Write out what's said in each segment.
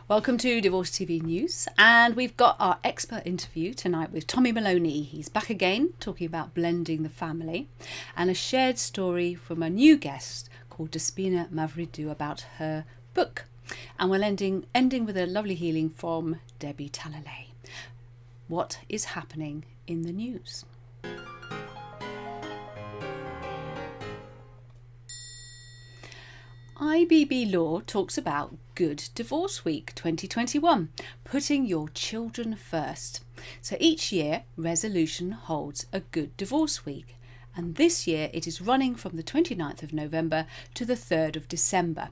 Welcome to Divorce TV News, and we've got our expert interview tonight with Tommy Maloney. He's back again talking about blending the family, and a shared story from a new guest called Despina Mavridou about her book. And we're ending with a lovely healing from Debbie Talalay. What is happening in the news? IBB Law talks about Good Divorce Week 2021, putting your children first. So each year, Resolution holds a Good Divorce Week, and this year it is running from the 29th of November to the 3rd of December.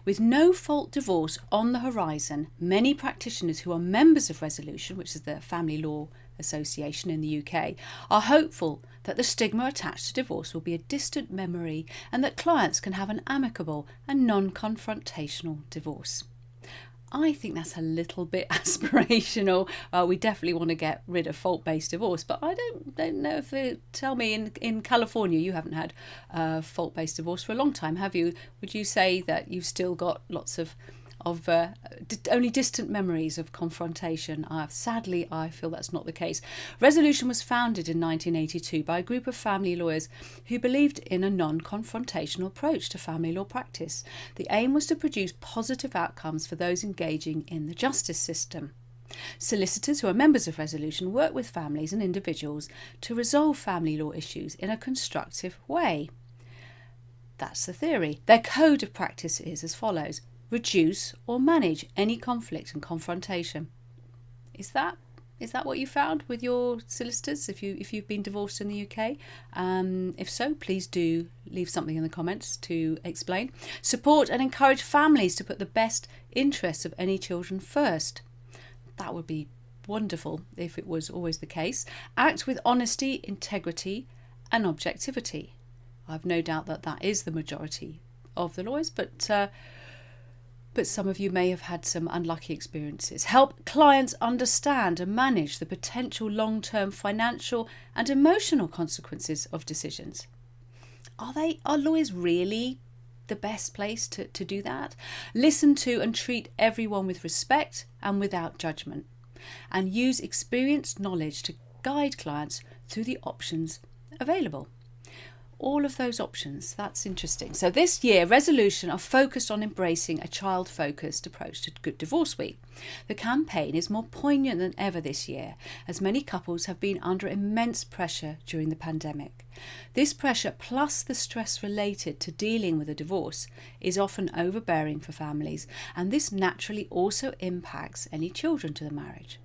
With no fault divorce on the horizon, many practitioners who are members of Resolution, which is the family law association in the UK, are hopeful that the stigma attached to divorce will be a distant memory and that clients can have an amicable and non-confrontational divorce. I think that's a little bit aspirational. We definitely want to get rid of fault-based divorce, but I don't know if they tell me in California you haven't had fault-based divorce for a long time, have you? Would you say that you've still got lots of only distant memories of confrontation? Sadly, I feel that's not the case. Resolution was founded in 1982 by a group of family lawyers who believed in a non-confrontational approach to family law practice. The aim was to produce positive outcomes for those engaging in the justice system. Solicitors who are members of Resolution work with families and individuals to resolve family law issues in a constructive way. That's the theory. Their code of practice is as follows: reduce or manage any conflict and confrontation. Is that what you found with your solicitors if you've been divorced in the UK? If so, please do leave something in the comments to explain. Support and encourage families to put the best interests of any children first. That would be wonderful if it was always the case. Act with honesty, integrity and objectivity. I've no doubt that is the majority of the lawyers, but some of you may have had some unlucky experiences. Help clients understand and manage the potential long-term financial and emotional consequences of decisions. Are lawyers really the best place to do that? Listen to and treat everyone with respect and without judgment, and use experienced knowledge to guide clients through the options available. All of those options. That's interesting. So this year, Resolution are focused on embracing a child-focused approach to Good Divorce Week. The campaign is more poignant than ever this year, as many couples have been under immense pressure during the pandemic. This pressure, plus the stress related to dealing with a divorce, is often overbearing for families, and this naturally also impacts any children to the marriage.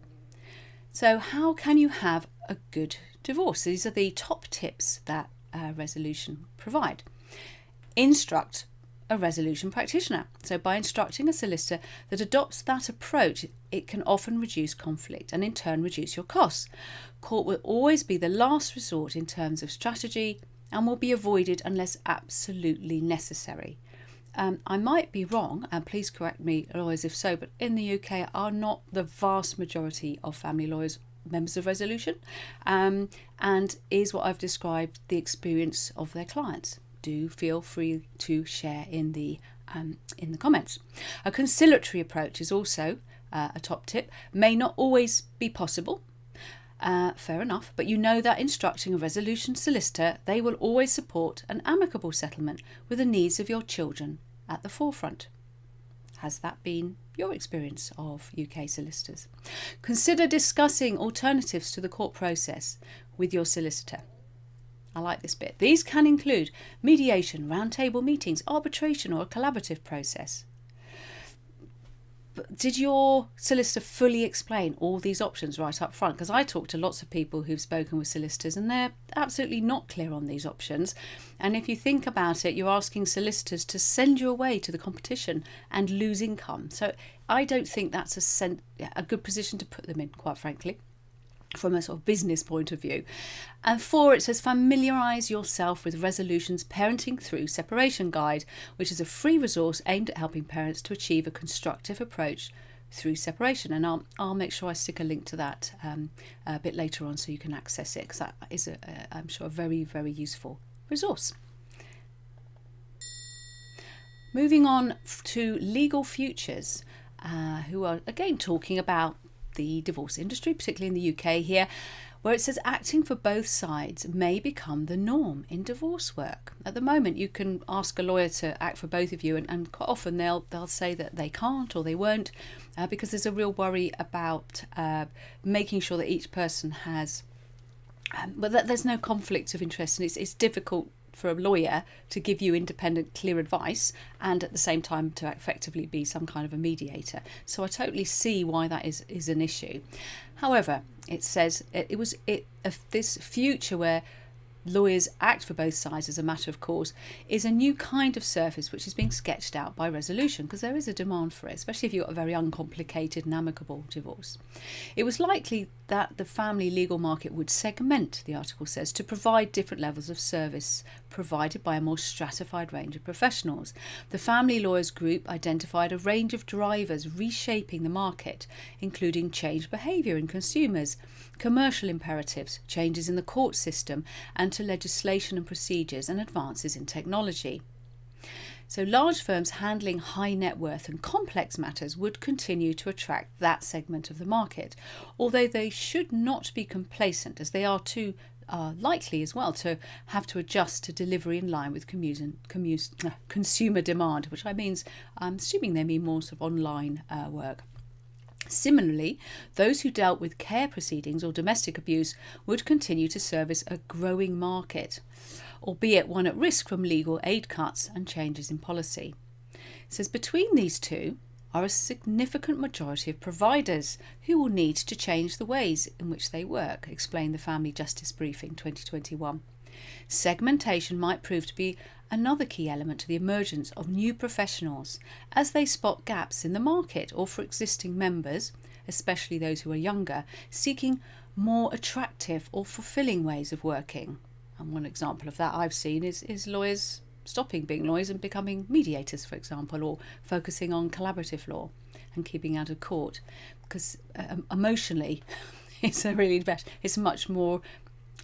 So how can you have a good divorce? These are the top tips that Resolution provide. Instruct a Resolution practitioner. So by instructing a solicitor that adopts that approach, it can often reduce conflict and in turn reduce your costs. Court will always be the last resort in terms of strategy and will be avoided unless absolutely necessary. I might be wrong, and please correct me, lawyers, if so, but in the UK are not the vast majority of family lawyers members of Resolution, and is what I've described the experience of their clients. Do feel free to share in the comments. A conciliatory approach is also a top tip. May not always be possible. Fair enough, but you know that instructing a Resolution solicitor, they will always support an amicable settlement with the needs of your children at the forefront. Has that been your experience of UK solicitors? Consider discussing alternatives to the court process with your solicitor. I like this bit. These can include mediation, roundtable meetings, arbitration or a collaborative process. But did your solicitor fully explain all these options right up front? Because I talk to lots of people who've spoken with solicitors and they're absolutely not clear on these options. And if you think about it, you're asking solicitors to send you away to the competition and lose income. So I don't think that's a good position to put them in, quite frankly, from a sort of business point of view. And 4, it says familiarise yourself with Resolution's Parenting Through Separation Guide, which is a free resource aimed at helping parents to achieve a constructive approach through separation. And I'll make sure I stick a link to that a bit later on so you can access it, because that is, I'm sure, a very, very useful resource. Moving on to legal futures. who are again talking about the divorce industry, particularly in the UK here, where it says acting for both sides may become the norm in divorce work. At the moment, you can ask a lawyer to act for both of you, and quite often they'll say that they can't or they won't, because there's a real worry about making sure that each person has, but that there's no conflict of interest, and it's difficult for a lawyer to give you independent, clear advice and at the same time to effectively be some kind of a mediator. So I totally see why that is an issue. However, it says this future where lawyers act for both sides as a matter of course is a new kind of service which is being sketched out by resolution, because there is a demand for it, especially if you've got a very uncomplicated and amicable divorce. It was likely that the family legal market would segment, the article says, to provide different levels of service provided by a more stratified range of professionals. The Family Lawyers Group identified a range of drivers reshaping the market, including changed behaviour in consumers, commercial imperatives, changes in the court system, and to legislation and procedures and advances in technology. So large firms handling high net worth and complex matters would continue to attract that segment of the market, although they should not be complacent, as they are too likely as well to have to adjust to delivery in line with consumer demand, which I'm assuming they mean more sort of online work. Similarly, those who dealt with care proceedings or domestic abuse would continue to service a growing market, albeit one at risk from legal aid cuts and changes in policy. It says between these two are a significant majority of providers who will need to change the ways in which they work, explained the Family Justice Briefing 2021. Segmentation might prove to be another key element to the emergence of new professionals as they spot gaps in the market, or for existing members, especially those who are younger, seeking more attractive or fulfilling ways of working. And one example of that I've seen is lawyers stopping being lawyers and becoming mediators, for example, or focusing on collaborative law and keeping out of court, because emotionally it's much more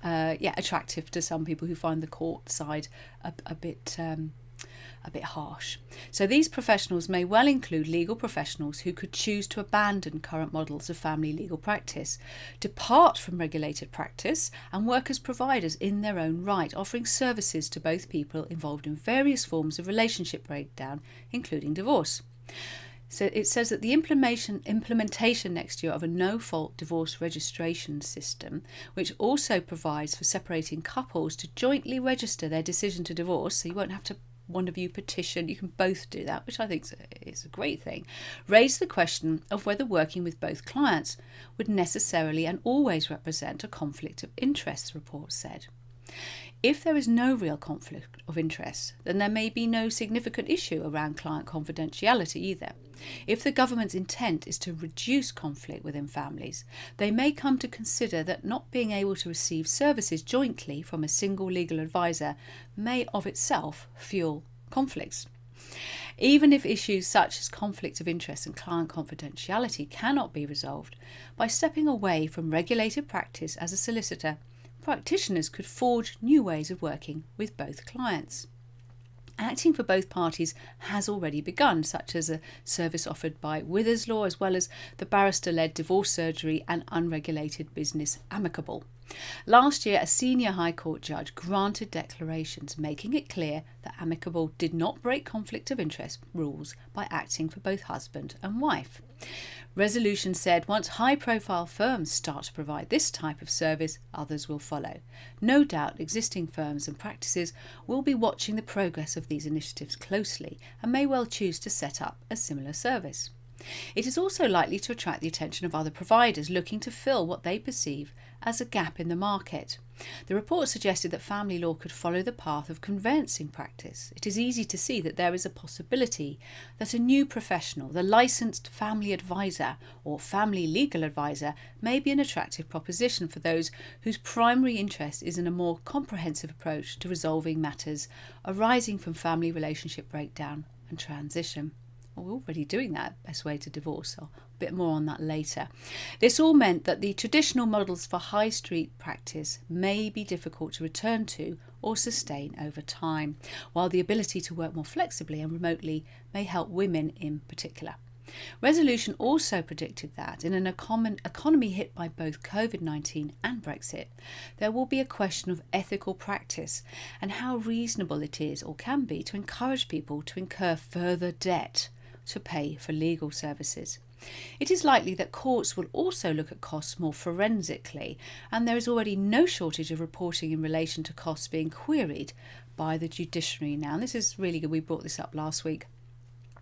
attractive to some people who find the court side a bit harsh. So these professionals may well include legal professionals who could choose to abandon current models of family legal practice, depart from regulated practice, and work as providers in their own right, offering services to both people involved in various forms of relationship breakdown, including divorce. So it says that the implementation next year of a no-fault divorce registration system, which also provides for separating couples to jointly register their decision to divorce, so you won't have to one of you petition, you can both do that, which I think is a great thing, raised the question of whether working with both clients would necessarily and always represent a conflict of interest, the report said. If there is no real conflict of interest, then there may be no significant issue around client confidentiality either. If the government's intent is to reduce conflict within families, they may come to consider that not being able to receive services jointly from a single legal advisor may of itself fuel conflicts. Even if issues such as conflict of interest and client confidentiality cannot be resolved, by stepping away from regulated practice as a solicitor, practitioners could forge new ways of working with both clients. Acting for both parties has already begun, such as a service offered by Withers Law, as well as the barrister-led divorce surgery and unregulated business Amicable. Last year, a senior High Court judge granted declarations making it clear that Amicable did not break conflict of interest rules by acting for both husband and wife. Resolution said once high-profile firms start to provide this type of service, others will follow. No doubt existing firms and practices will be watching the progress of these initiatives closely and may well choose to set up a similar service. It is also likely to attract the attention of other providers looking to fill what they perceive as a gap in the market. The report suggested that family law could follow the path of conveyancing practice. It is easy to see that there is a possibility that a new professional, the licensed family advisor or family legal advisor, may be an attractive proposition for those whose primary interest is in a more comprehensive approach to resolving matters arising from family relationship breakdown and transition. Well, we're already doing that, Best Way to Divorce, so a bit more on that later. This all meant that the traditional models for high street practice may be difficult to return to or sustain over time, while the ability to work more flexibly and remotely may help women in particular. Resolution also predicted that in an economy hit by both COVID-19 and Brexit, there will be a question of ethical practice and how reasonable it is or can be to encourage people to incur further debt to pay for legal services. It is likely that courts will also look at costs more forensically, and there is already no shortage of reporting in relation to costs being queried by the judiciary now. And this is really good. We brought this up last week.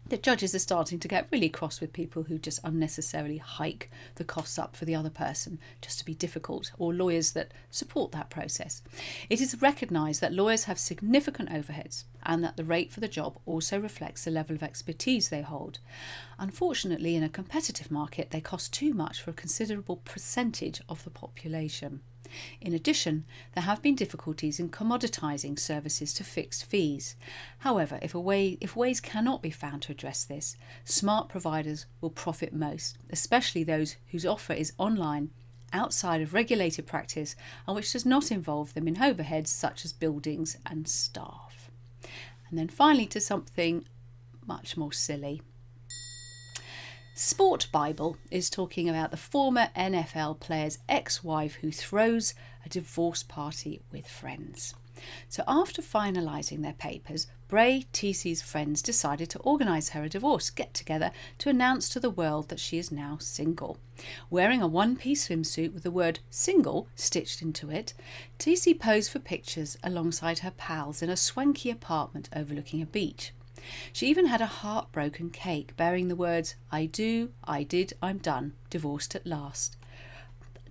The judges are starting to get really cross with people who just unnecessarily hike the costs up for the other person just to be difficult, or lawyers that support that process. It is recognised that lawyers have significant overheads and that the rate for the job also reflects the level of expertise they hold. Unfortunately, in a competitive market, they cost too much for a considerable percentage of the population. In addition, there have been difficulties in commoditising services to fixed fees. However, if ways cannot be found to address this, smart providers will profit most, especially those whose offer is online, outside of regulated practice, and which does not involve them in overheads such as buildings and staff. And then finally to something much more silly. Sport Bible is talking about the former NFL player's ex-wife who throws a divorce party with friends. So after finalising their papers, Bray TC's friends decided to organise her a divorce get-together to announce to the world that she is now single. Wearing a one-piece swimsuit with the word single stitched into it, TC posed for pictures alongside her pals in a swanky apartment overlooking a beach. She even had a heartbroken cake bearing the words, "I do, I did, I'm done, divorced at last."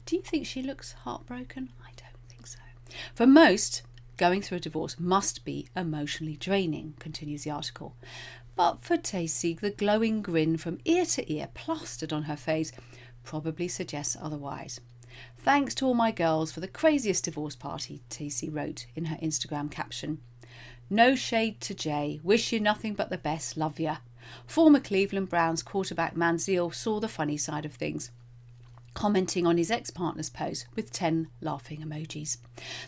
Do you think she looks heartbroken? I don't think so. For most, going through a divorce must be emotionally draining, continues the article. But for Tacy, the glowing grin from ear to ear plastered on her face probably suggests otherwise. "Thanks to all my girls for the craziest divorce party," Tacy wrote in her Instagram caption. "No shade to Jay. Wish you nothing but the best. Love ya." Former Cleveland Browns quarterback Manziel saw the funny side of things, commenting on his ex-partner's post with 10 laughing emojis.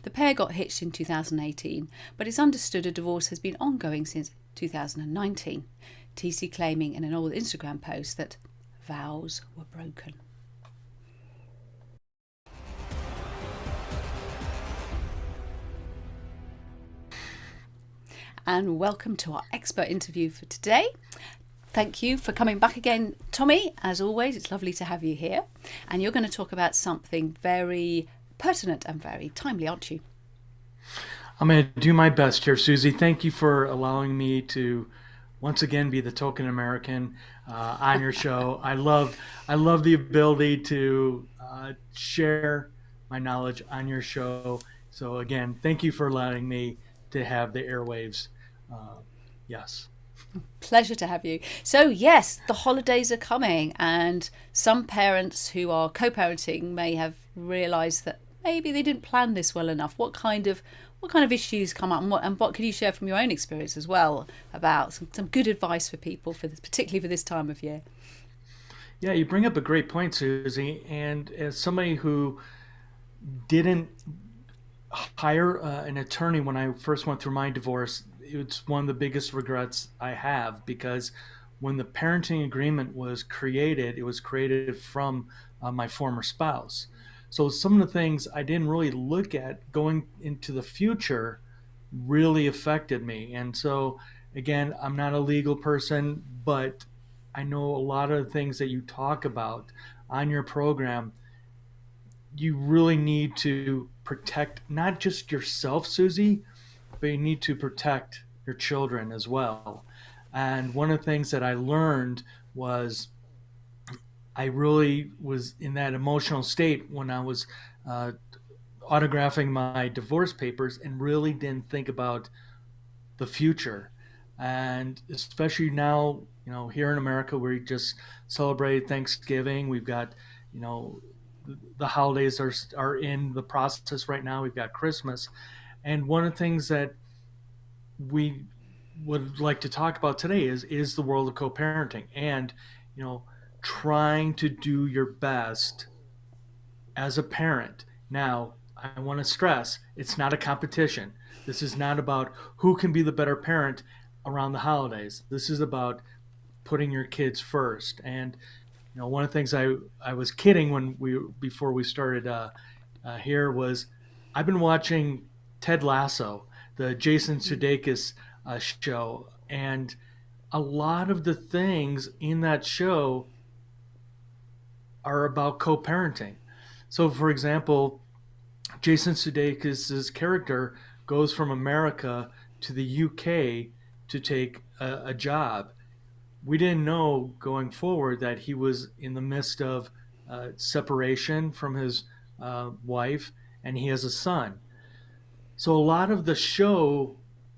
The pair got hitched in 2018, but it's understood a divorce has been ongoing since 2019. TC claiming in an old Instagram post that vows were broken. And welcome to our expert interview for today. Thank you for coming back again, Tommy. As always, it's lovely to have you here. And you're going to talk about something very pertinent and very timely, aren't you? I'm going to do my best here, Susie. Thank you for allowing me to once again be the token American on your show. I love the ability to share my knowledge on your show. So again, thank you for allowing me to have the airwaves. Yes. Pleasure to have you. So yes, the holidays are coming, and some parents who are co-parenting may have realised that maybe they didn't plan this well enough. What kind of issues come up, and what can you share from your own experience as well about some good advice for people for this, particularly for this time of year? Yeah, you bring up a great point, Susie. And as somebody who didn't hire an attorney when I first went through my divorce, it's one of the biggest regrets I have, because when the parenting agreement was created, it was created from my former spouse. So some of the things I didn't really look at going into the future really affected me. And so, again, I'm not a legal person, but I know a lot of the things that you talk about on your program. You really need to protect not just yourself, Susie, but you need to protect your children as well. And one of the things that I learned was I really was in that emotional state when I was uh, autographing my divorce papers and really didn't think about the future. And especially now, here in America, we just celebrated Thanksgiving. We've got, you know, the holidays are in the process right now. We've got Christmas. And one of the things that we would like to talk about today is the world of co-parenting, and you know trying to do your best as a parent. Now, I want to stress, it's not a competition. This is not about who can be the better parent around the holidays. This is about putting your kids first. And one of the things I was kidding when we before we started here was I've been watching Ted Lasso, the Jason Sudeikis show, and a lot of the things in that show are about co-parenting. So, for example, Jason Sudeikis' character goes from America to the UK to take a job. We didn't know going forward that he was in the midst of separation from his wife, and he has a son. So a lot of the show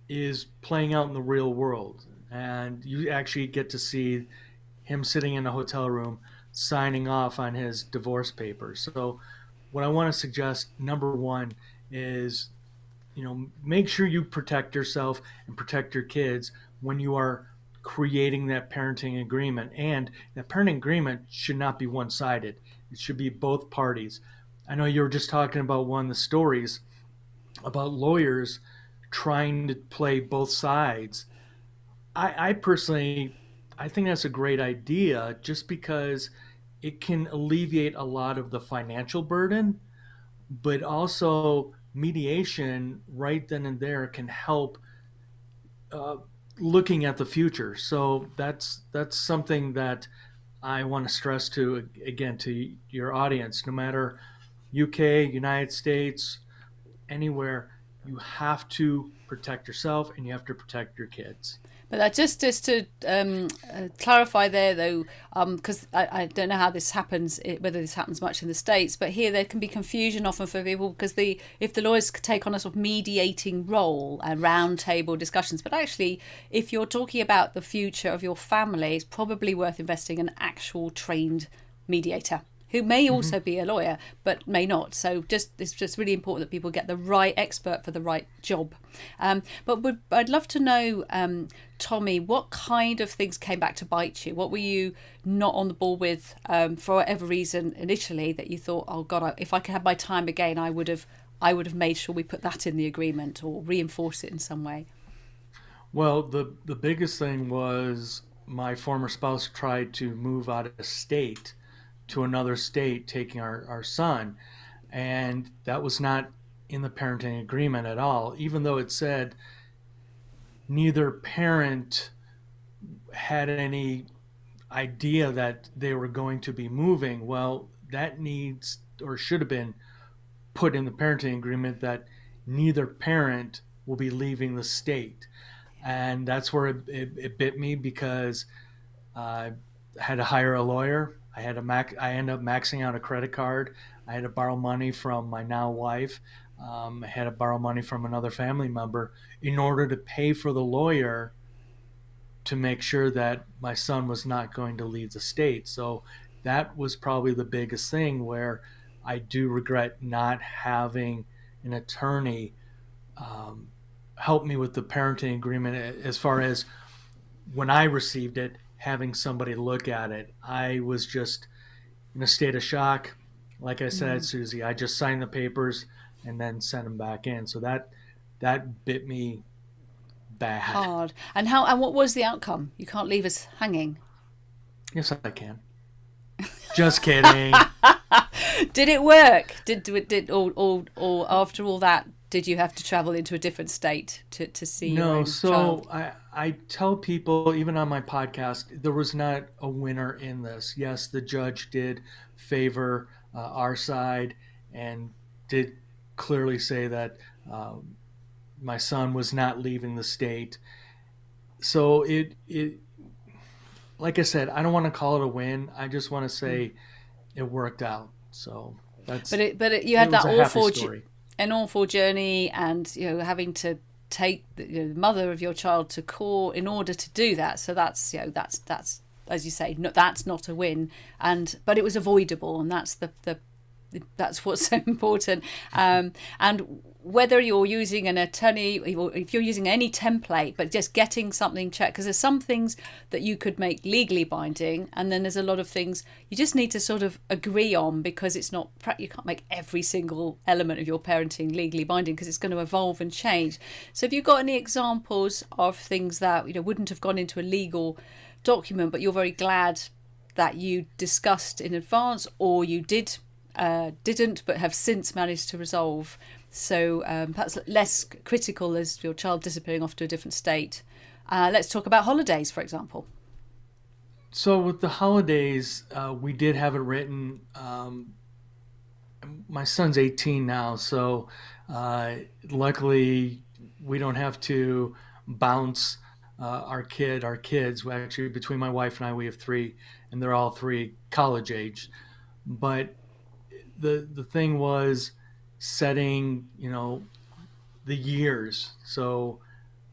is playing out in the real world, and you actually get to see him sitting in a hotel room signing off on his divorce papers. So what I want to suggest, number one, is make sure you protect yourself and protect your kids when you are creating that parenting agreement. And that parenting agreement should not be one-sided. It should be both parties. I know you were just talking about one of the stories about lawyers trying to play both sides. I personally, I think that's a great idea just because it can alleviate a lot of the financial burden, but also mediation right then and there can help uh, looking at the future. So that's something that I want to stress to again to your audience. No matter UK, United States, anywhere, you have to protect yourself and you have to protect your kids. But that just to clarify there, though, because I don't know how this happens, whether this happens much in the States, but here there can be confusion often for people because if the lawyers take on a sort of mediating role and round table discussions, but actually, if you're talking about the future of your family, it's probably worth investing in an actual trained mediator who may also be a lawyer but may not. So it's just really important that people get the right expert for the right job. But I'd love to know, Tommy, what kind of things came back to bite you? What were you not on the ball with for whatever reason initially that you thought, oh God, if I could have my time again, I would have made sure we put that in the agreement or reinforce it in some way? Well, the biggest thing was my former spouse tried to move out of state to another state, taking our son. And that was not in the parenting agreement at all, even though it said neither parent had any idea that they were going to be moving. Well, that needs or should have been put in the parenting agreement that neither parent will be leaving the state. And that's where it bit me because I had to hire a lawyer. I ended up maxing out a credit card. I had to borrow money from my now wife. I had to borrow money from another family member in order to pay for the lawyer to make sure that my son was not going to leave the state. So that was probably the biggest thing where I do regret not having an attorney help me with the parenting agreement as far as when I received it, having somebody look at it. I was just in a state of shock. Like I said, Susie, I just signed the papers and then sent them back in. So that bit me bad. Hard. And what was the outcome? You can't leave us hanging. Yes, I can. Just kidding. Did it work? Or after all that, did you have to travel into a different state to see your own child? I tell people, even on my podcast, there was not a winner in this. Yes, the judge did favor our side and did clearly say that my son was not leaving the state. So it like I said, I don't want to call it a win. I just want to say it worked out. So you had that story. An awful journey, and having to take the mother of your child to court in order to do that. So that's as you say, that's not a win, but it was avoidable, and that's the That's what's so important. And whether you're using an attorney, or if you're using any template, but just getting something checked, because there's some things that you could make legally binding, and then there's a lot of things you just need to sort of agree on, because it's not, you can't make every single element of your parenting legally binding, because it's going to evolve and change. So have you got any examples of things that wouldn't have gone into a legal document, but you're very glad that you discussed in advance, or you didn't, but have since managed to resolve? So perhaps less critical as your child disappearing off to a different state. Let's talk about holidays, for example. So with the holidays, we did have it written. My son's 18 now, so luckily we don't have to bounce our kids. We actually, between my wife and I, we have three, and they're all three college age. But the thing was setting, the years. So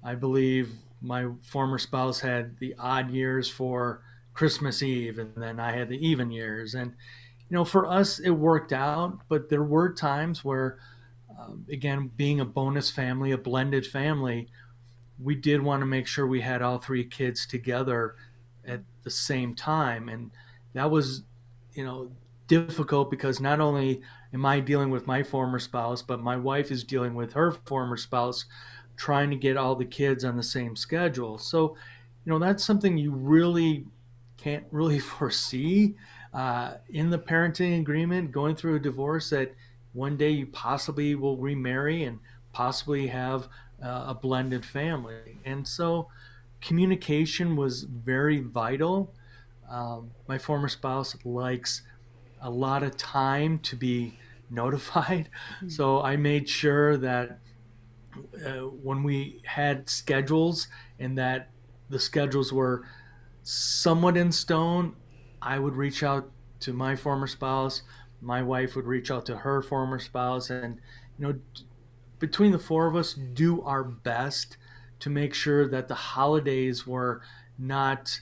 I believe my former spouse had the odd years for Christmas Eve, and then I had the even years. And for us, it worked out. But there were times where, again, being a bonus family, a blended family, we did want to make sure we had all three kids together at the same time. And that was, you know, difficult because not only am I dealing with my former spouse, but my wife is dealing with her former spouse, trying to get all the kids on the same schedule. So, that's something you really can't really foresee in the parenting agreement, going through a divorce, that one day you possibly will remarry and possibly have a blended family. And so communication was very vital. My former spouse likes a lot of time to be notified. So I made sure that when we had schedules and that the schedules were somewhat in stone, I would reach out to my former spouse. My wife would reach out to her former spouse, and between the four of us, do our best to make sure that the holidays were not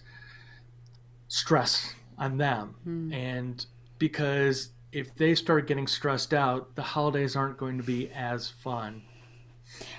stress on them. And because if they start getting stressed out, the holidays aren't going to be as fun.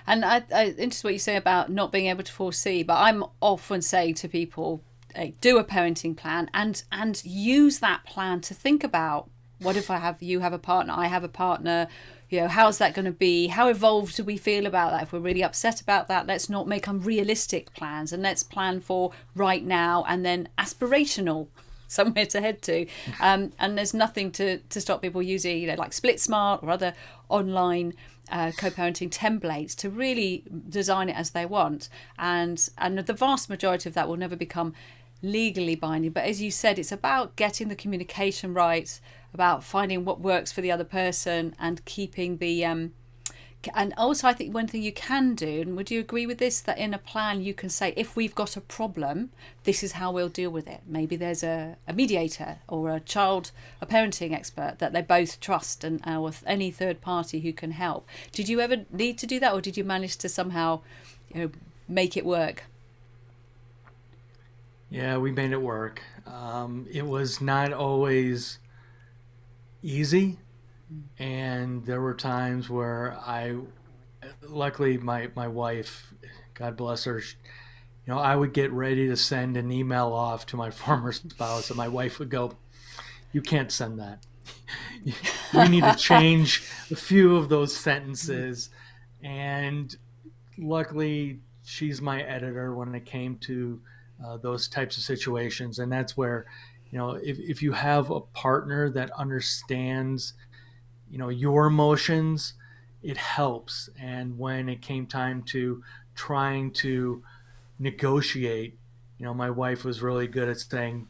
And I interested what you say about not being able to foresee, but I'm often saying to people, hey, do a parenting plan and use that plan to think about, what if you have a partner, I have a partner, how's that going to be? How evolved do we feel about that? If we're really upset about that, let's not make unrealistic plans, and let's plan for right now and then aspirational somewhere to head to. And there's nothing to stop people using, like Split Smart or other online co-parenting templates to really design it as they want. And the vast majority of that will never become legally binding. But as you said, it's about getting the communication right, about finding what works for the other person, and keeping the and also I think one thing you can do, and would you agree with this, that in a plan you can say, if we've got a problem, this is how we'll deal with it. Maybe there's a mediator or a parenting expert that they both trust, and or any third party who can help. Did you ever need to do that, or did you manage to somehow make it work? Yeah, we made it work. It was not always easy, and there were times where luckily my wife, God bless her, I would get ready to send an email off to my former spouse, and my wife would go, "You can't send that. We need to change a few of those sentences." And luckily, she's my editor when it came to those types of situations. And that's where, if you have a partner that understands, your emotions, it helps. And when it came time to trying to negotiate, my wife was really good at saying,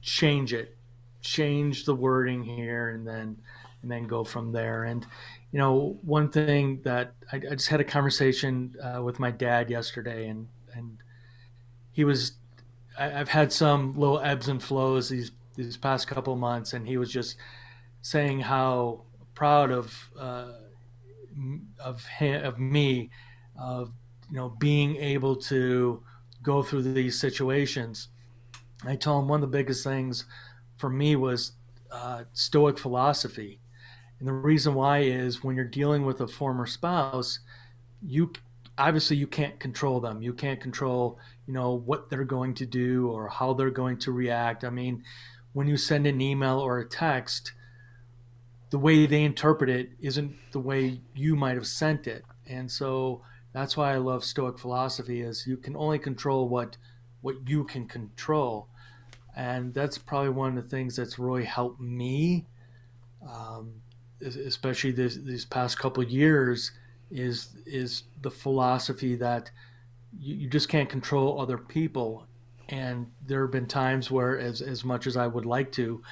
change it, change the wording here, and then go from there. And one thing that I just had a conversation with my dad yesterday, and he was I've had some little ebbs and flows these past couple of months, and he was just saying how proud of me, of being able to go through these situations. I told him one of the biggest things for me was stoic philosophy, And the reason why is when you're dealing with a former spouse, you obviously you can't control them. You can't control, what they're going to do or how they're going to react. I mean, when you send an email or a text, the way they interpret it isn't the way you might have sent it. And so that's why I love Stoic philosophy is you can only control what you can control. And that's probably one of the things that's really helped me, um, especially these past couple of years, is the philosophy that you just can't control other people. And there have been times where, as much as I would like to,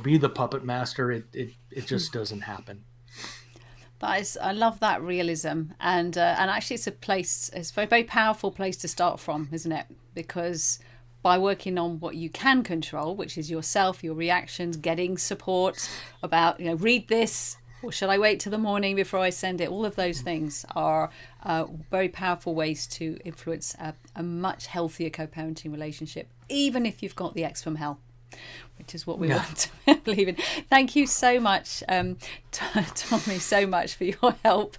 be the puppet master, it just doesn't happen. I love that realism, and actually, it's a very very powerful place to start from, isn't it? Because by working on what you can control, which is yourself, your reactions, getting support about, read this, or should I wait till the morning before I send it? All of those things are very powerful ways to influence a much healthier co-parenting relationship, even if you've got the ex from hell, which is what we want to believe in. Thank you so much, Tommy, so much for your help.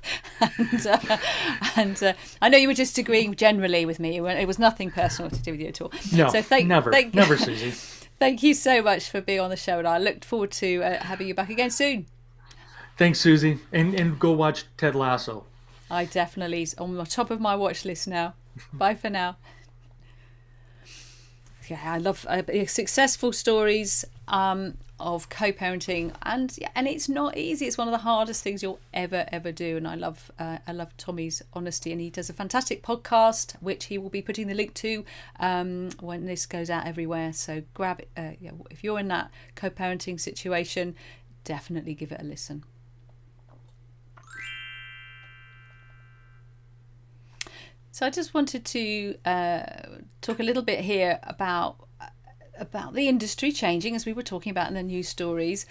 And I know you were just agreeing generally with me. It was nothing personal to do with you at all. No, so never, Susie. Thank you so much for being on the show, and I look forward to having you back again soon. Thanks, Susie. And go watch Ted Lasso. I definitely, on the top of my watch list now. Bye for now. Yeah, I love successful stories of co-parenting, and it's not easy. It's one of the hardest things you'll ever do. And I love Tommy's honesty, and he does a fantastic podcast, which he will be putting the link to when this goes out everywhere. So grab it. If you're in that co-parenting situation, definitely give it a listen. So I just wanted to talk a little bit here about the industry changing, as we were talking about in the news stories.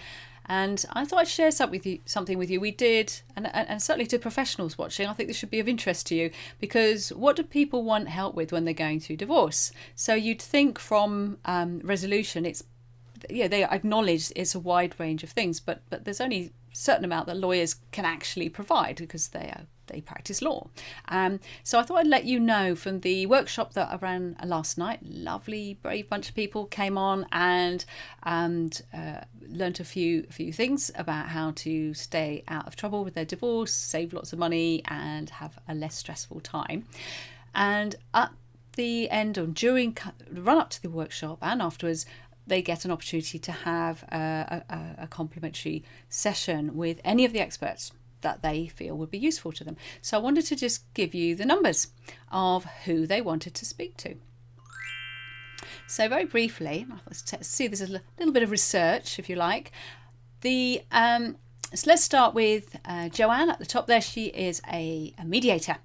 And I thought I'd share something with you. We did, and certainly to professionals watching, I think this should be of interest to you, because what do people want help with when they're going through divorce? So you'd think from resolution, they acknowledge it's a wide range of things, but there's only a certain amount that lawyers can actually provide because they practice law. So I thought I'd let you know from the workshop that I ran last night. Lovely, brave bunch of people came on and learnt a few things about how to stay out of trouble with their divorce, save lots of money, and have a less stressful time. And at the end, or during the run up to the workshop and afterwards, they get an opportunity to have a complimentary session with any of the experts that they feel would be useful to them. So I wanted to just give you the numbers of who they wanted to speak to. So very briefly, let's see, there's a little bit of research, if you like. So let's start with Joanne at the top there. She is a mediator,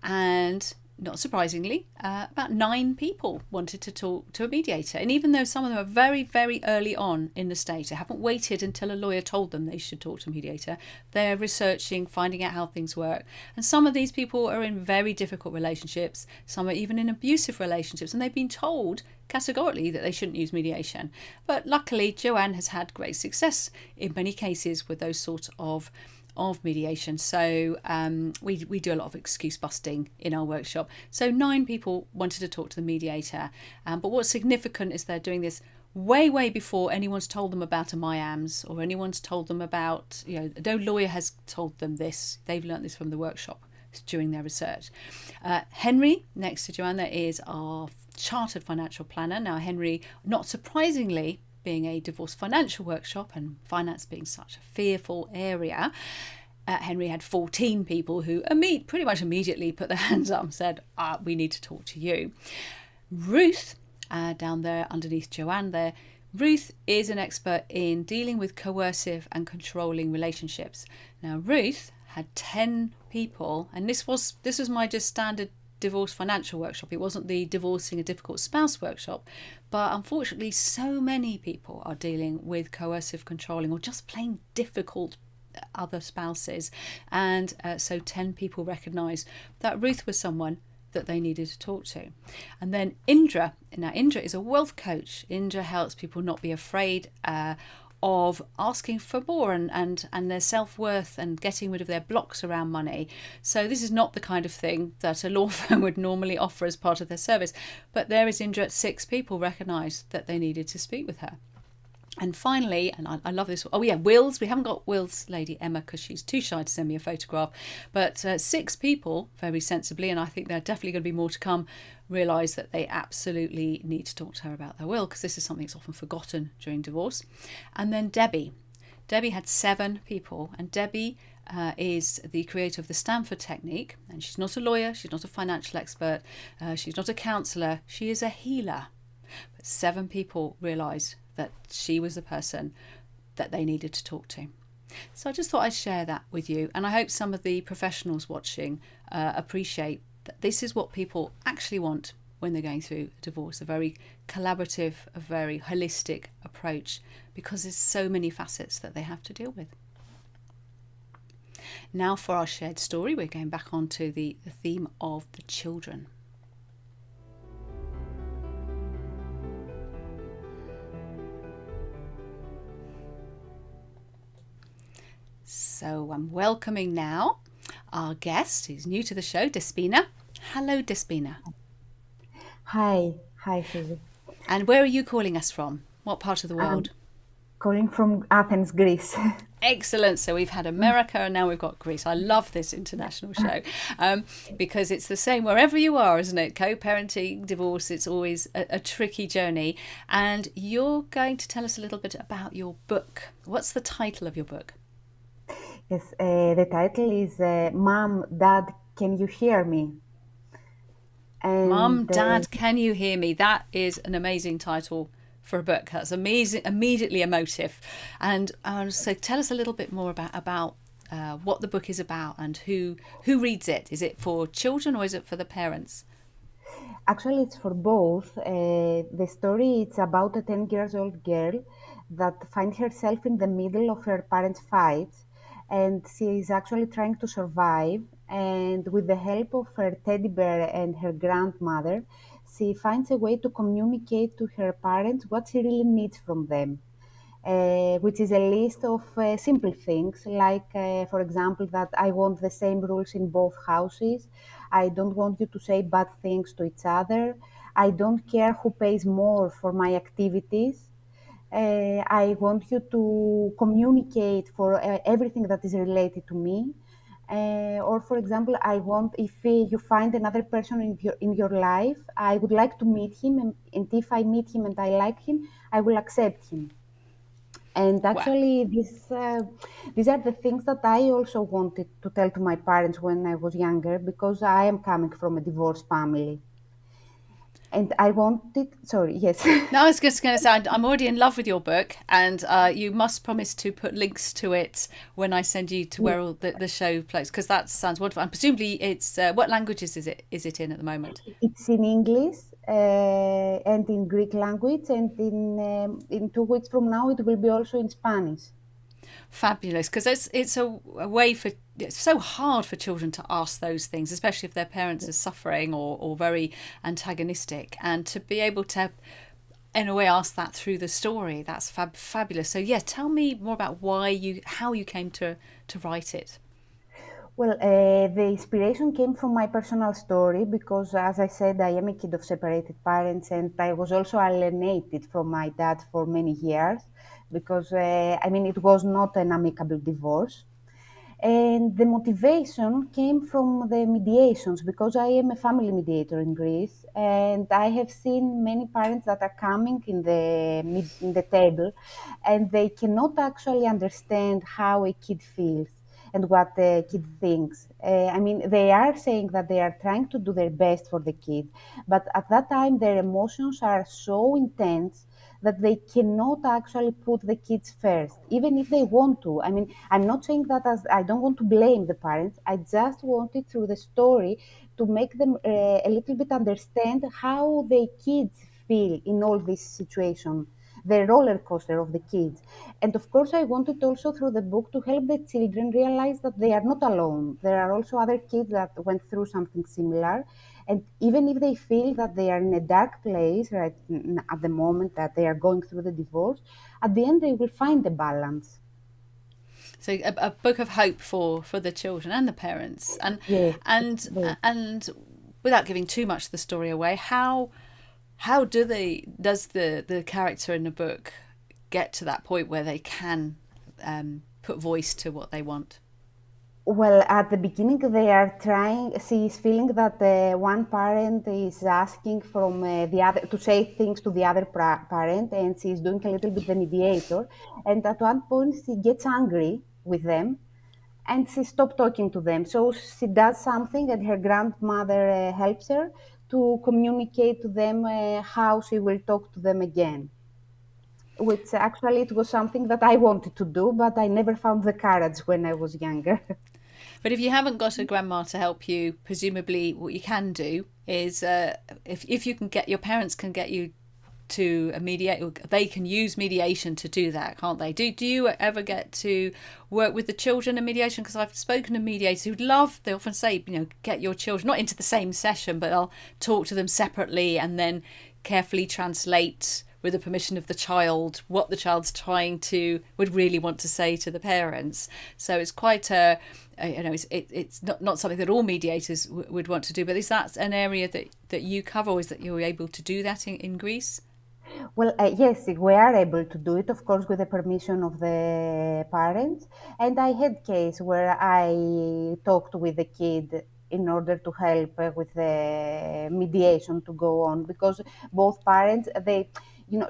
and not surprisingly, about 9 people wanted to talk to a mediator. And even though some of them are very, very early on in the stage, they haven't waited until a lawyer told them they should talk to a mediator, they're researching, finding out how things work. And some of these people are in very difficult relationships. Some are even in abusive relationships, and they've been told categorically that they shouldn't use mediation. But luckily, Joanne has had great success in many cases with those sorts of mediation. So we do a lot of excuse busting in our workshop. So 9 people wanted to talk to the mediator, but what's significant is they're doing this way before anyone's told them about a MyAMS or anyone's told them about, no lawyer has told them this. They've learnt this from the workshop during their research. Henry, next to Joanne, there is our chartered financial planner. Now Henry, not surprisingly, being a divorce financial workshop and finance being such a fearful area, Henry had 14 people who pretty much immediately put their hands up and said, we need to talk to you. Ruth, down there underneath Joanne there, Ruth is an expert in dealing with coercive and controlling relationships. Now Ruth had 10 people, and this was my just standard divorce financial workshop. It wasn't the divorcing a difficult spouse workshop, but unfortunately so many people are dealing with coercive, controlling, or just plain difficult other spouses, and so 10 people recognised that Ruth was someone that they needed to talk to. And then Indra is a wealth coach. Indra helps people not be afraid of asking for more and their self-worth and getting rid of their blocks around money. So this is not the kind of thing that a law firm would normally offer as part of their service. But there is Indra, 6 people recognised that they needed to speak with her. And finally, and I love this. Oh yeah, Will's. We haven't got Will's lady Emma because she's too shy to send me a photograph. But 6 people, very sensibly, and I think there are definitely going to be more to come, realise that they absolutely need to talk to her about their will, because this is something that's often forgotten during divorce. And then Debbie. Debbie had 7 people, and Debbie is the creator of the Stanford technique. And she's not a lawyer, she's not a financial expert, she's not a counsellor, she is a healer. But 7 people realised that she was the person that they needed to talk to. So I just thought I'd share that with you, and I hope some of the professionals watching appreciate that this is what people actually want when they're going through a divorce, a very collaborative, a very holistic approach, because there's so many facets that they have to deal with. Now for our shared story, we're going back onto the theme of the children. So I'm welcoming now our guest who's new to the show, Despina. Hello, Despina. Hi, Susie. And where are you calling us from? What part of the world? Calling from Athens, Greece. Excellent. So we've had America and now we've got Greece. I love this international show because it's the same wherever you are, isn't it? Co-parenting, divorce, it's always a tricky journey. And you're going to tell us a little bit about your book. What's the title of your book? Yes, the title is Mom, Dad, Can You Hear Me? And, Mom, Dad, Can You Hear Me? That is an amazing title for a book. That's amazing, immediately emotive. And so tell us a little bit more about what the book is about and who reads it. Is it for children or is it for the parents? Actually, it's for both. The story, it's about a 10-year-old girl that finds herself in the middle of her parents' fights, and she is actually trying to survive. And with the help of her teddy bear and her grandmother, she finds a way to communicate to her parents what she really needs from them. Which is a list of simple things, like, for example, that I want the same rules in both houses. I don't want you to say bad things to each other. I don't care who pays more for my activities. I want you to communicate for everything that is related to me. Or, for example, I want, if you find another person in your life, I would like to meet him, and if I meet him and I like him, I will accept him. And actually, these are the things that I also wanted to tell to my parents when I was younger, because I am coming from a divorced family. And I wanted, sorry, yes. No, I was just going to say, I'm already in love with your book, and you must promise to put links to it when I send you to where all the show plays, because that sounds wonderful. And presumably it's, what languages is it in at the moment? It's in English and in Greek language, and in 2 weeks from now it will be also in Spanish. Fabulous, because it's a way for, it's so hard for children to ask those things, especially if their parents are suffering or very antagonistic, and to be able to in a way ask that through the story, that's fabulous. So yeah, tell me more about how you came to write it. Well, the inspiration came from my personal story because, as I said, I am a kid of separated parents, and I was also alienated from my dad for many years because, it was not an amicable divorce. And the motivation came from the mediations, because I am a family mediator in Greece, and I have seen many parents that are coming in the table, and they cannot actually understand how a kid feels and what the kid thinks. They are saying that they are trying to do their best for the kid, but at that time their emotions are so intense that they cannot actually put the kids first, even if they want to. I'm not saying that as I don't want to blame the parents. I just wanted through the story to make them a little bit understand how the kids feel in all this situation, the roller coaster of the kids. And of course, I wanted also through the book to help the children realize that they are not alone. There are also other kids that went through something similar, And even if they feel that they are in a dark place right at the moment that they are going through the divorce, at the end they will find a balance. So a book of hope for the children and the parents, Yes, and they, and without giving too much of the story away, how does the character in the book get to that point where they can put voice to what they want? well, at the beginning, they are trying. She is feeling that one parent is asking from the other to say things to the other parent, and she is doing a little bit the mediator. And at one point, she gets angry with them, and she stopped talking to them. So she does something, and her grandmother helps her to communicate to them how she will talk to them again. Which actually it was something that I wanted to do, but I never found the courage when I was younger. But if you haven't got a grandma to help you, presumably what you can do is if you can get your parents can get you to a mediator, they can use mediation to do that, can't they? Do you ever get to work with the children in mediation? Because I've spoken to mediators who'd love, they often say, get your children not into the same session, but they'll talk to them separately and then carefully translate with the permission of the child what the child's would really want to say to the parents. So it's quite it's not something that all mediators would want to do, but is that an area that you cover, or is that you're able to do that in Greece? Well, yes, we are able to do it, of course, with the permission of the parents. And I had case where I talked with the kid in order to help with the mediation to go on, because both parents,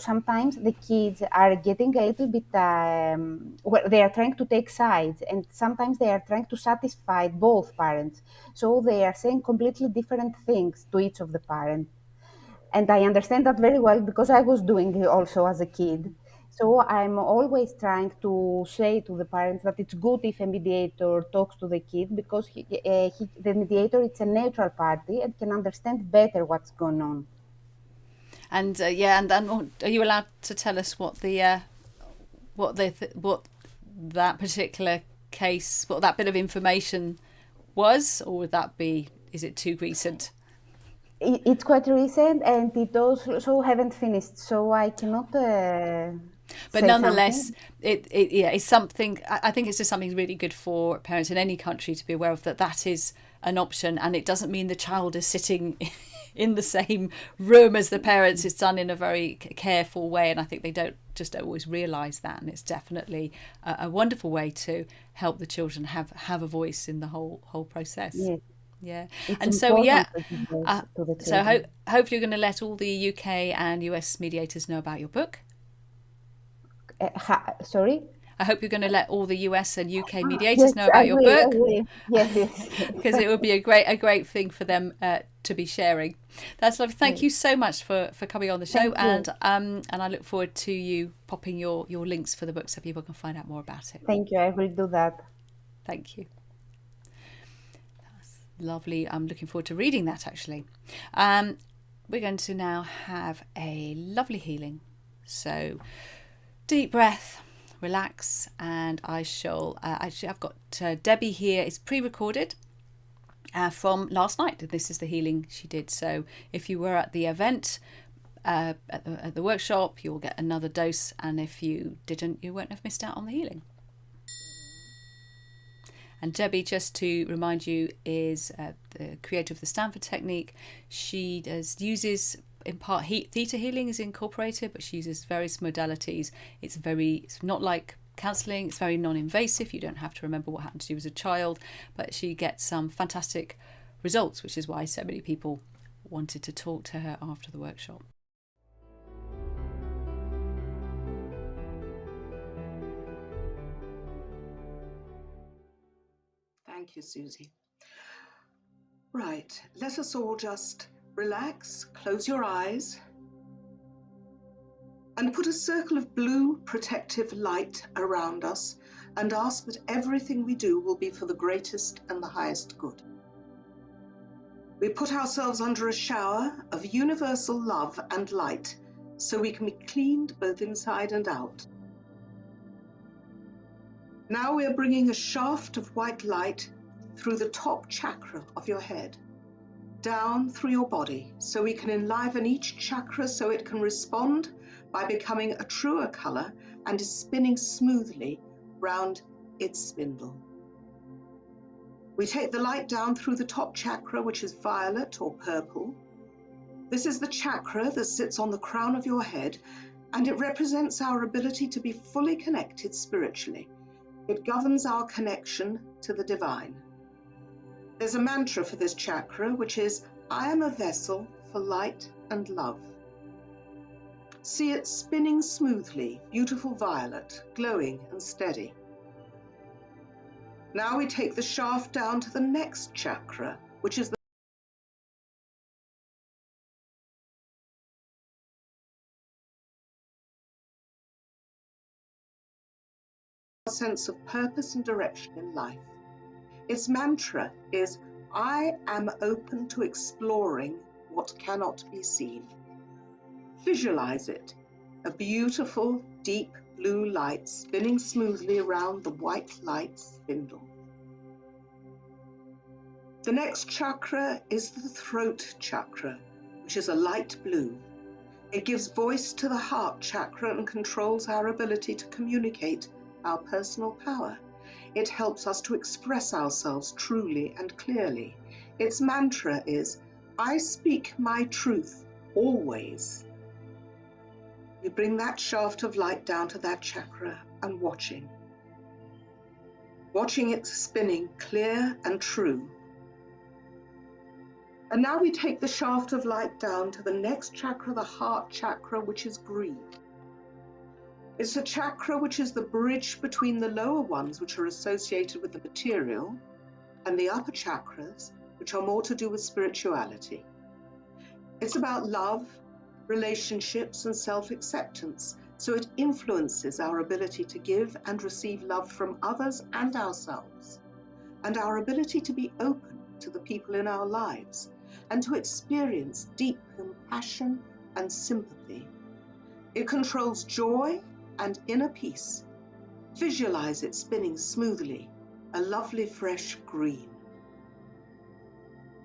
sometimes the kids are getting a little bit, well, they are trying to take sides, and sometimes they are trying to satisfy both parents. So they are saying completely different things to each of the parents. And I understand that very well because I was doing it also as a kid. So I'm always trying to say to the parents that it's good if a mediator talks to the kid, because the mediator is a neutral party and can understand better what's going on. And and are you allowed to tell us what that particular case, what that bit of information was, or would that be, is it too recent? It's quite recent, and it also haven't finished, so I cannot But say nonetheless, something. it's something. I think it's just something really good for parents in any country to be aware of, that is an option, and it doesn't mean the child is sitting in the same room as the parents. It's done in a very careful way, and I think they don't always realise that. And it's definitely a wonderful way to help the children have a voice in the whole process. Yes, Yeah, it's and so yeah, important to give voice to the so children. hopefully you're going to let all the UK and US mediators know about your book. Sorry? I hope you're going to let all the US and UK Yes, mediators know I about your will. I book, will. Yes, yes, because it would be a great thing for them to be sharing. That's lovely. Thank yes. you so much for coming on the show, Thank you. and I look forward to you popping your links for the book so people can find out more about it. Thank you. I will do that. Thank you. That's lovely. I'm looking forward to reading that actually. We're going to now have a lovely healing. So deep breath, relax, and I shall I've got Debbie here. It's pre-recorded from last night. This is the healing she did. So if you were at the event, at the workshop, you'll get another dose, and if you didn't, you won't have missed out on the healing. And Debbie, just to remind you, is the creator of the Stanford technique. She uses, in part, theta healing is incorporated, but she uses various modalities. It's not like counselling. It's very non-invasive. You don't have to remember what happened to you as a child, but she gets some fantastic results, which is why so many people wanted to talk to her after the workshop. Thank you, Susie. Right, let us all just relax, close your eyes, and put a circle of blue protective light around us, and ask that everything we do will be for the greatest and the highest good. We put ourselves under a shower of universal love and light, so we can be cleaned both inside and out. Now we are bringing a shaft of white light through the top chakra of your head. down through your body so we can enliven each chakra so it can respond by becoming a truer color and is spinning smoothly round its spindle. We take the light down through the top chakra, which is violet or purple. This is the chakra that sits on the crown of your head, and it represents our ability to be fully connected spiritually. It governs our connection to the divine. There's a mantra for this chakra, which is, I am a vessel for light and love. See it spinning smoothly, beautiful violet, glowing and steady. Now we take the shaft down to the next chakra, which is the sense of purpose and direction in life. Its mantra is, I am open to exploring what cannot be seen. Visualize it, a beautiful, deep blue light spinning smoothly around the white light spindle. The next chakra is the throat chakra, which is a light blue. It gives voice to the heart chakra and controls our ability to communicate our personal power. It helps us to express ourselves truly and clearly. Its mantra is, I speak my truth always. We bring that shaft of light down to that chakra and watching it spinning clear and true. And now we take the shaft of light down to the next chakra, the heart chakra, which is green. It's a chakra which is the bridge between the lower ones, which are associated with the material, and the upper chakras, which are more to do with spirituality. It's about love, relationships, and self-acceptance, so it influences our ability to give and receive love from others and ourselves, and our ability to be open to the people in our lives, and to experience deep compassion and sympathy. It controls joy and inner peace. Visualize it spinning smoothly, a lovely fresh green.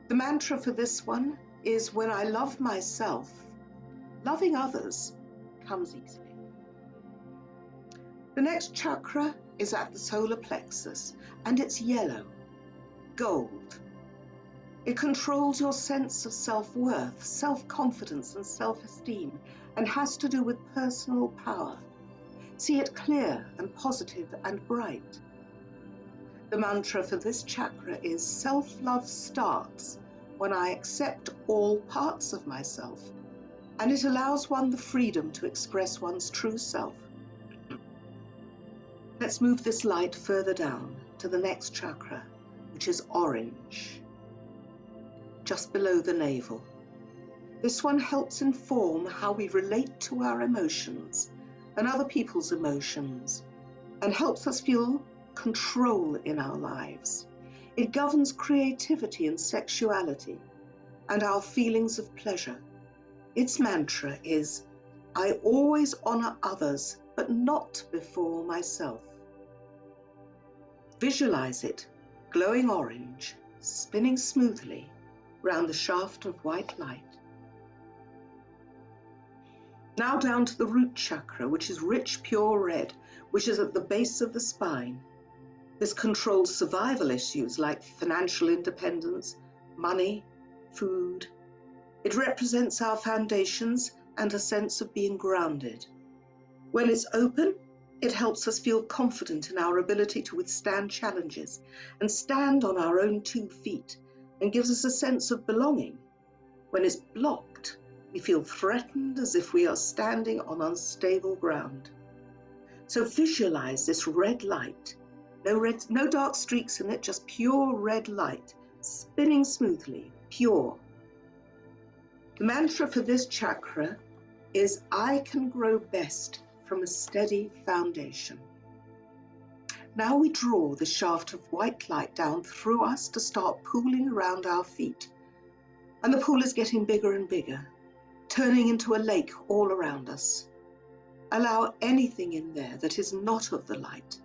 The mantra for this one is, when I love myself, loving others comes easily. The next chakra is at the solar plexus, and it's yellow, gold. It controls your sense of self-worth, self-confidence, and self-esteem, and has to do with personal power. See it clear and positive and bright. The mantra for this chakra is, self-love starts when I accept all parts of myself, and it allows one the freedom to express one's true self. Let's move this light further down to the next chakra, which is orange, just below the navel. This one helps inform how we relate to our emotions and other people's emotions, and helps us feel control in our lives. It governs creativity and sexuality and our feelings of pleasure. Its mantra is, I always honor others, but not before myself. Visualize it, glowing orange, spinning smoothly round the shaft of white light. Now down to the root chakra, which is rich, pure red, which is at the base of the spine. This controls survival issues like financial independence, money, food. It represents our foundations and a sense of being grounded. When it's open, it helps us feel confident in our ability to withstand challenges and stand on our own 2 feet, and gives us a sense of belonging. When it's blocked, we feel threatened, as if we are standing on unstable ground. So visualize this red light. No dark streaks in it, just pure red light, spinning smoothly, pure. The mantra for this chakra is, I can grow best from a steady foundation. Now we draw the shaft of white light down through us to start pooling around our feet. And the pool is getting bigger and bigger, turning into a lake all around us. Allow anything in there that is not of the light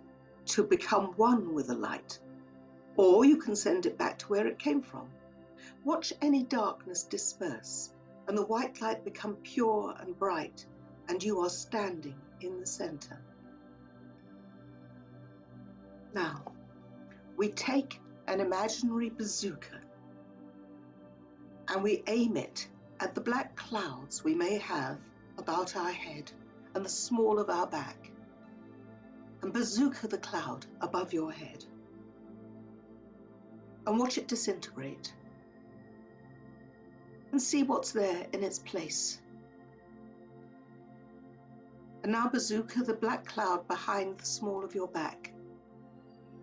to become one with the light, or you can send it back to where it came from. Watch any darkness disperse and the white light become pure and bright, and you are standing in the center. Now, we take an imaginary bazooka and we aim it at the black clouds we may have about our head and the small of our back, and bazooka the cloud above your head, and watch it disintegrate, and see what's there in its place. And now bazooka the black cloud behind the small of your back,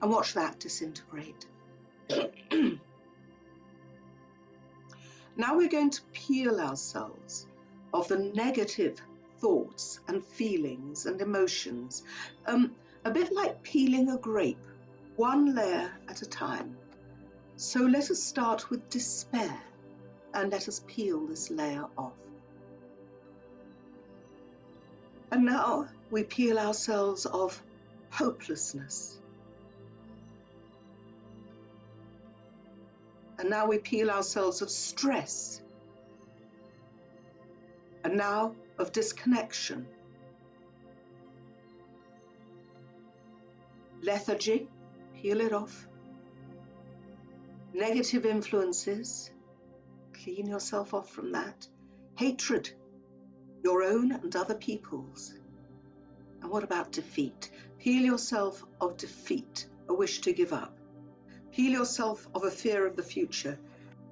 and watch that disintegrate. Now we're going to peel ourselves of the negative thoughts and feelings and emotions, a bit like peeling a grape, one layer at a time. So let us start with despair, and let us peel this layer off. And now we peel ourselves of hopelessness. And now we peel ourselves of stress. And now of disconnection. Lethargy, peel it off. Negative influences, clean yourself off from that. Hatred, your own and other people's. And what about defeat? Peel yourself of defeat, a wish to give up. Peel yourself of a fear of the future,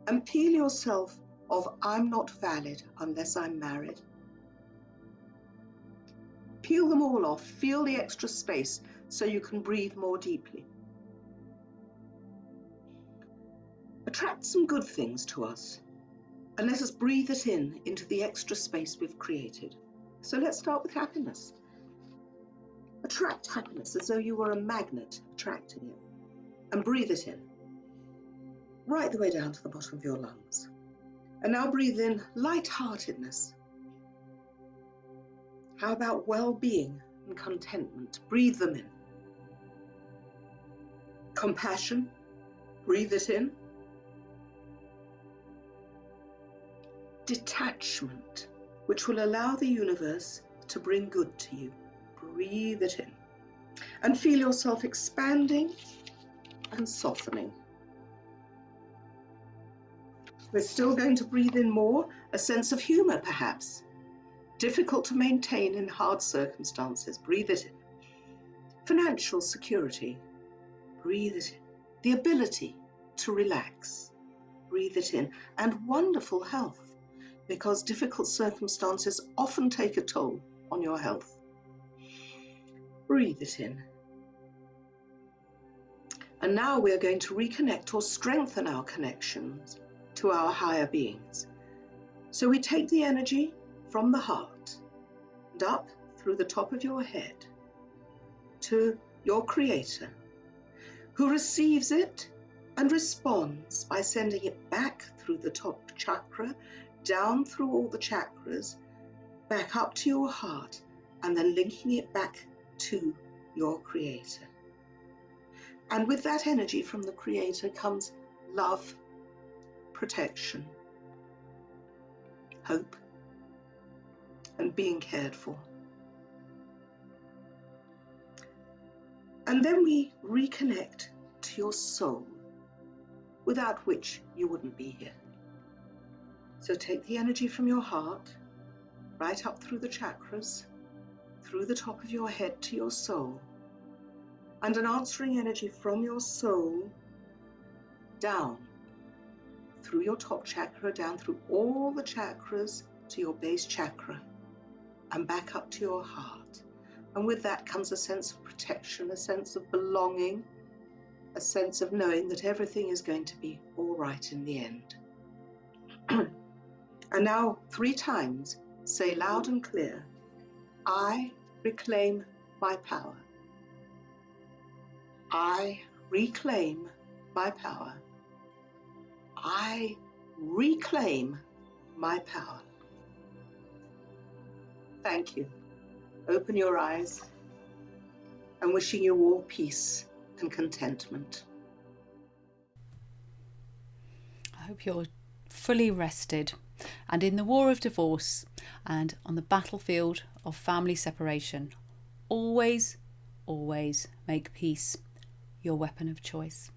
and peel yourself of I'm not valid unless I'm married. Peel them all off, feel the extra space so you can breathe more deeply. Attract some good things to us, and let us breathe it in into the extra space we've created. So let's start with happiness. Attract happiness as though you were a magnet attracting it, and breathe it in, right the way down to the bottom of your lungs. And now breathe in light-heartedness. How about well-being and contentment? Breathe them in. Compassion, breathe it in. Detachment, which will allow the universe to bring good to you. Breathe it in. And feel yourself expanding and softening. We're still going to breathe in more, a sense of humor perhaps. Difficult to maintain in hard circumstances. Breathe it in. Financial security. Breathe it in. The ability to relax. Breathe it in. And wonderful health, because difficult circumstances often take a toll on your health. Breathe it in. And now we're going to reconnect or strengthen our connections to our higher beings. So we take the energy from the heart and up through the top of your head to your Creator, who receives it and responds by sending it back through the top chakra, down through all the chakras, back up to your heart, and then linking it back to your Creator. And with that energy from the Creator comes love, protection, hope, and being cared for. And then we reconnect to your soul, without which you wouldn't be here. So take the energy from your heart, right up through the chakras, through the top of your head to your soul, and an answering energy from your soul down through your top chakra, down through all the chakras to your base chakra, and back up to your heart. And with that comes a sense of protection, a sense of belonging, a sense of knowing that everything is going to be all right in the end. And now 3 times, say loud and clear, I reclaim my power. I reclaim my power. I reclaim my power. Thank you. Open your eyes, and wishing you all peace and contentment. I hope you're fully rested. And in the war of divorce and on the battlefield of family separation, always, always make peace your weapon of choice.